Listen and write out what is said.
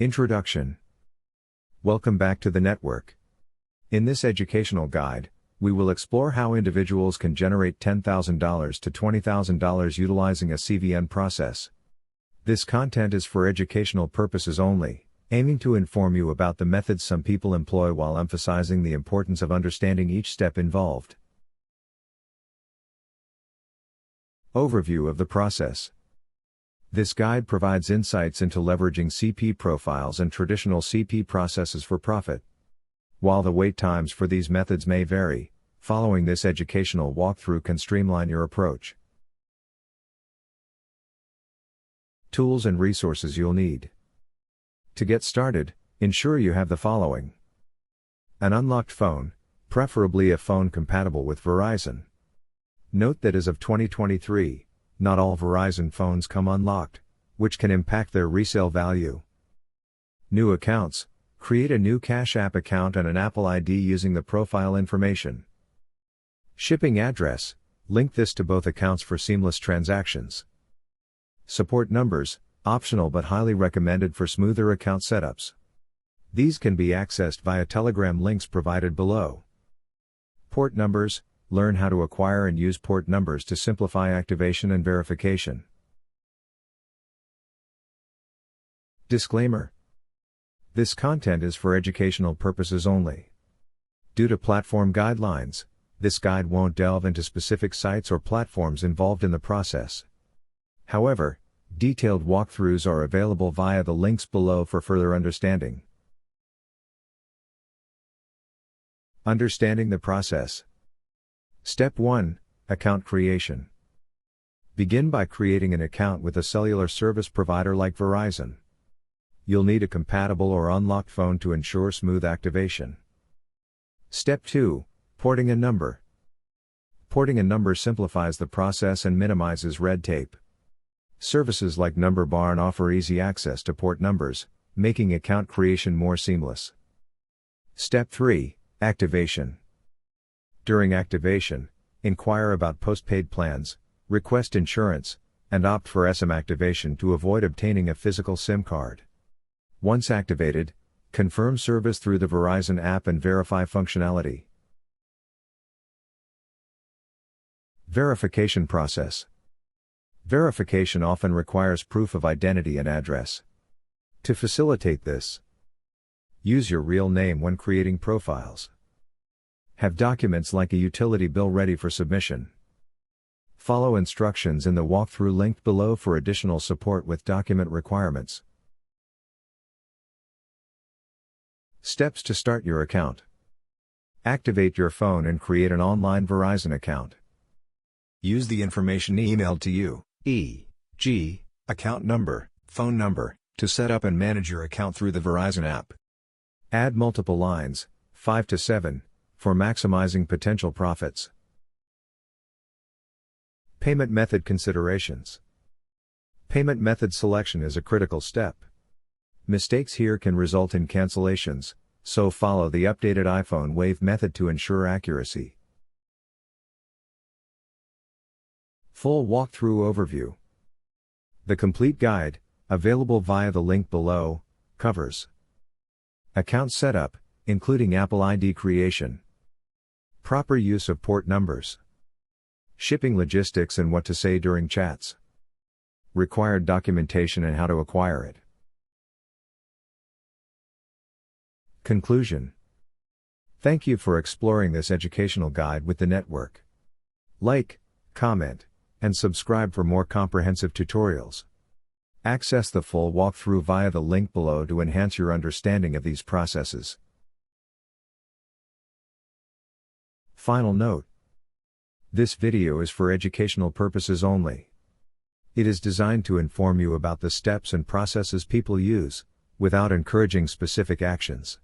Introduction. Welcome back to the network. In this educational guide, we will explore how individuals can generate $10,000 to $20,000 utilizing a CVN process. This content is for educational purposes only, aiming to inform you about the methods some people employ while emphasizing the importance of understanding each step involved. Overview of the process. This guide provides insights into leveraging CP profiles and traditional CP processes for profit. While the wait times for these methods may vary, following this educational walkthrough can streamline your approach. Tools and resources you'll need. To get started, ensure you have the following: an unlocked phone, preferably a phone compatible with Verizon. Note that as of 2023, not all Verizon phones come unlocked, which can impact their resale value. New accounts, create a new Cash App account and an Apple ID using the profile information. Shipping address, link this to both accounts for seamless transactions. Support numbers, optional but highly recommended for smoother account setups. These can be accessed via Telegram links provided below. Port numbers, learn how to acquire and use port numbers to simplify activation and verification. Disclaimer. This content is for educational purposes only. Due to platform guidelines, this guide won't delve into specific sites or platforms involved in the process. However, detailed walkthroughs are available via the links below for further understanding. Understanding the process. Step 1. Account creation. Begin by creating an account with a cellular service provider like Verizon. You'll need a compatible or unlocked phone to ensure smooth activation. Step 2. Porting a number. Porting a number simplifies the process and minimizes red tape. Services like Number Barn offer easy access to port numbers, making account creation more seamless. Step 3. Activation. During activation, inquire about postpaid plans, request insurance, and opt for SM activation to avoid obtaining a physical SIM card. Once activated, confirm service through the Verizon app and verify functionality. Verification process. Verification often requires proof of identity and address. To facilitate this, use your real name when creating profiles. Have documents like a utility bill ready for submission. Follow instructions in the walkthrough linked below for additional support with document requirements. Steps to start your account. Activate your phone and create an online Verizon account. Use the information emailed to you, e.g., account number, phone number, to set up and manage your account through the Verizon app. Add multiple lines, 5 to 7, for maximizing potential profits. Payment method considerations. Payment method selection is a critical step. Mistakes here can result in cancellations, so follow the updated iPhone Wave method to ensure accuracy. Full walkthrough overview. The complete guide, available via the link below, covers account setup, including Apple ID creation, proper use of port numbers, shipping logistics and what to say during chats, required documentation and how to acquire it. Conclusion. Thank you for exploring this educational guide with the network. Like, comment, and subscribe for more comprehensive tutorials. Access the full walkthrough via the link below to enhance your understanding of these processes. Final note. This video is for educational purposes only. It is designed to inform you about the steps and processes people use, without encouraging specific actions.